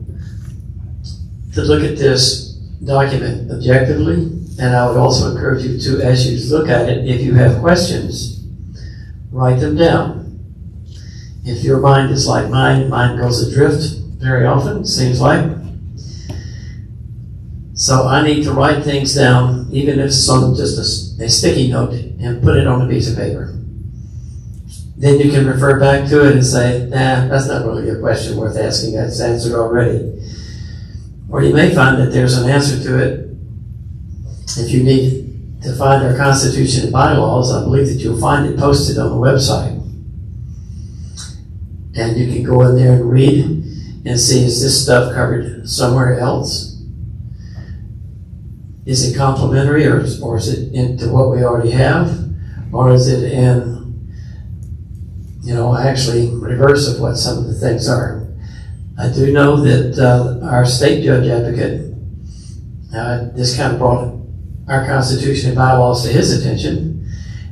to look at this document objectively, and I would also encourage you to, as you look at it, if you have questions, write them down. If your mind is like mine goes adrift very often, it seems like. So I need to write things down, even if it's on just a sticky note, and put it on a piece of paper. Then you can refer back to it and say, that's not really a question worth asking, that's answered already. Or you may find that there's an answer to it. If you need to find our Constitution and bylaws, I believe that you'll find it posted on the website. And you can go in there and read and see, is this stuff covered somewhere else? Is it complementary, or is it into what we already have? Or is it in, actually reverse of what some of the things are? I do know that our state judge advocate, this kind of brought our Constitution and bylaws to his attention.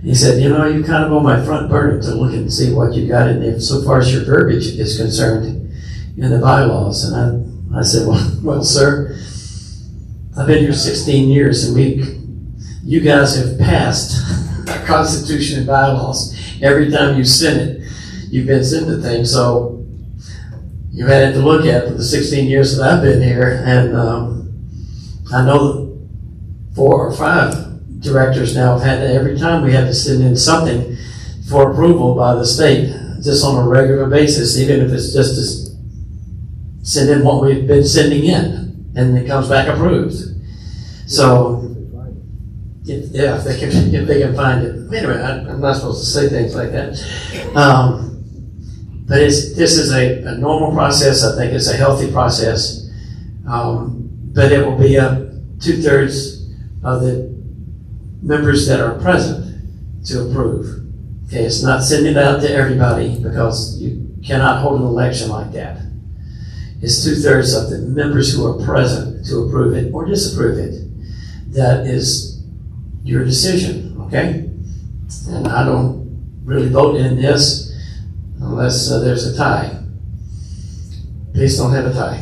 He said, you know, you're kind of on my front burner to look and see what you got in there so far as your verbiage is concerned in the bylaws. And I said, well, sir, I've been here 16 years and you guys have passed our Constitution and bylaws. Every time you send it, you've been sending things. So you've had it to look at for the 16 years that I've been here. And I know that 4 or 5 directors now have had to, every time we have to send in something for approval by the state, just on a regular basis, even if it's just to send in what we've been sending in, and it comes back approved. So, if they can find it. Anyway, I'm not supposed to say things like that. But this is a normal process. I think it's a healthy process. But it will be 2/3 of the members that are present to approve. Okay, it's not sending it out to everybody because you cannot hold an election like that. It's 2/3 of the members who are present to approve it or disapprove it. That is your decision, okay? And I don't really vote in this unless there's a tie. Please don't have a tie.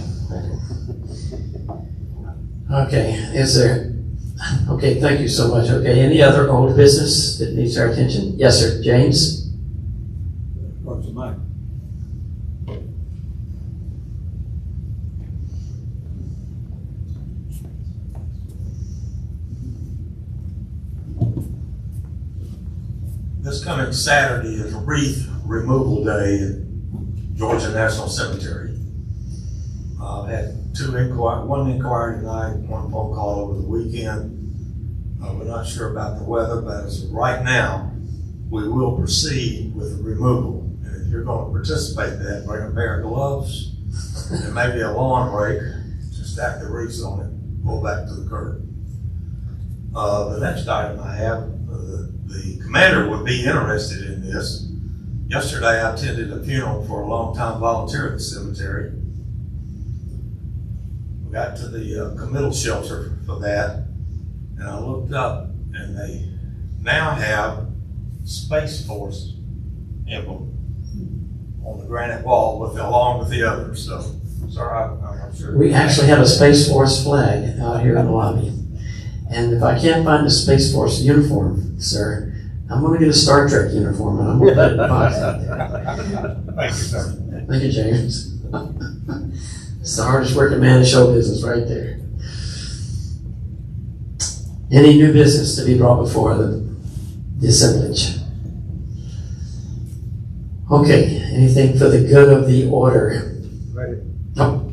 Okay, okay, thank you so much. Okay, any other old business that needs our attention? Yes, sir, James? What's the matter? This coming Saturday is wreath removal day at Georgia National Cemetery. I've had one inquiry tonight, one phone call over the weekend. We're not sure about the weather, but as of right now, we will proceed with the removal. And if you're going to participate in that, bring a pair of gloves and maybe a lawn rake to stack the wreaths on it, pull back to the curb. The next item I have, the commander would be interested in this. Yesterday, I attended a funeral for a longtime volunteer at the cemetery. We got to the committal shelter for that, and I looked up, and they now have Space Force emblem on the granite wall along with the others. So, sorry, I'm sure. We actually have a Space Force flag out here in the lobby. And if I can't find a Space Force uniform, sir, I'm going to get a Star Trek uniform and I'm going to put it in the box out there. Thank you, sir. Thank you, James. It's the hardest working man in show business right there. Any new business to be brought before the assemblage? Okay, anything for the good of the order? Ready? No.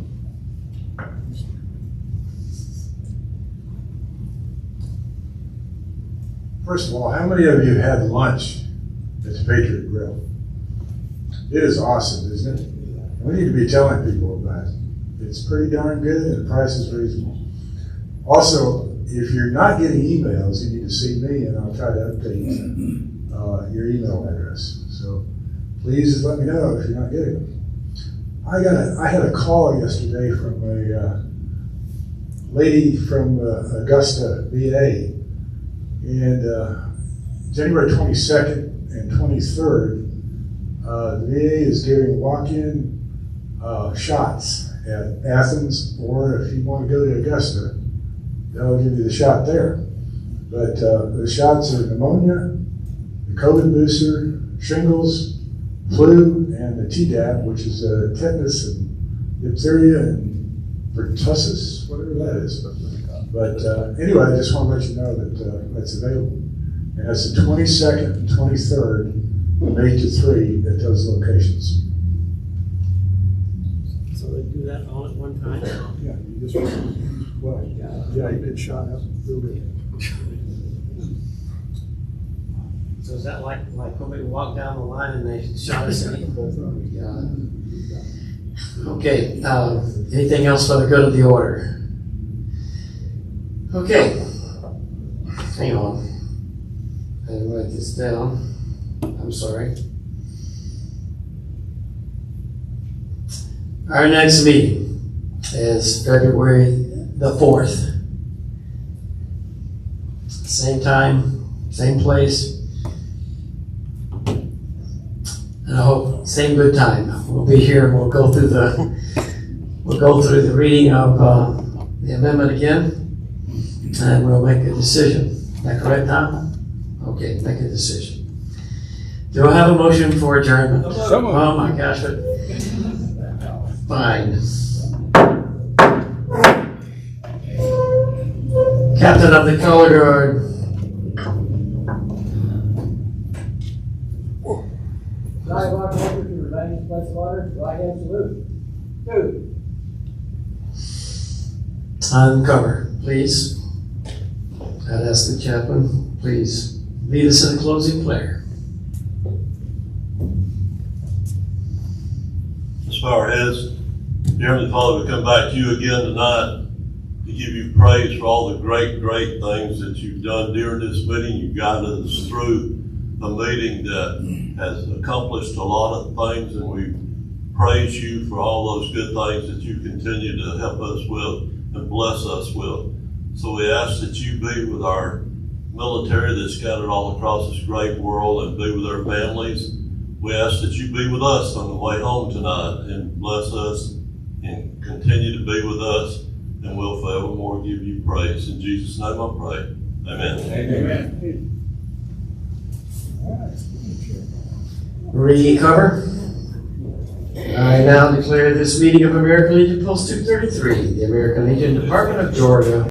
First of all, how many of you had lunch at the Patriot Grill? It is awesome, isn't it? We need to be telling people about it. It's pretty darn good and the price is reasonable. Also, if you're not getting emails, you need to see me and I'll try to update your email address. So please let me know if you're not getting them. I had a call yesterday from a lady from Augusta, VA. And January 22nd and 23rd, the VA is giving walk-in shots at Athens, or if you want to go to Augusta, they'll give you the shot there. But the shots are pneumonia, the COVID booster, shingles, flu, and the Tdap, which is tetanus and diphtheria and pertussis, whatever that is. But anyway, I just want to let you know that that's available. And that's the 22nd and 23rd, from 8 to 3 at those locations. So they do that all at one time? Yeah, you just, well, yeah, you get shot up and filled in. So is that like when we walk down the line and they shot us in? Okay, anything else for the good of the order? Okay, hang on. I didn't write this down. I'm sorry. Our next meeting is February the 4th. Same time, same place. And I hope, same good time. We'll be here and we'll go through the reading of the amendment again. And we'll make a decision. Is that correct, Tom? Okay, make a decision. Do I have a motion for adjournment? Oh my gosh, but fine. Captain of the Color Guard. Flag of honor to remain in place of honor. Right hand salute. 2. Uncover, please. I'd ask the chaplain, please lead us in a closing prayer. Let's bow our heads. Dear Heavenly Father, we come back to you again tonight to give you praise for all the great, great things that you've done during this meeting. You've guided us through a meeting that has accomplished a lot of things, and we praise you for all those good things that you continue to help us with and bless us with. So we ask that you be with our military that's scattered all across this great world and be with their families. We ask that you be with us on the way home tonight and bless us and continue to be with us, and we'll forevermore give you praise. In Jesus' name I pray. Amen. Amen. Recover. I now declare this meeting of American Legion Post 233, the American Legion Department of Georgia,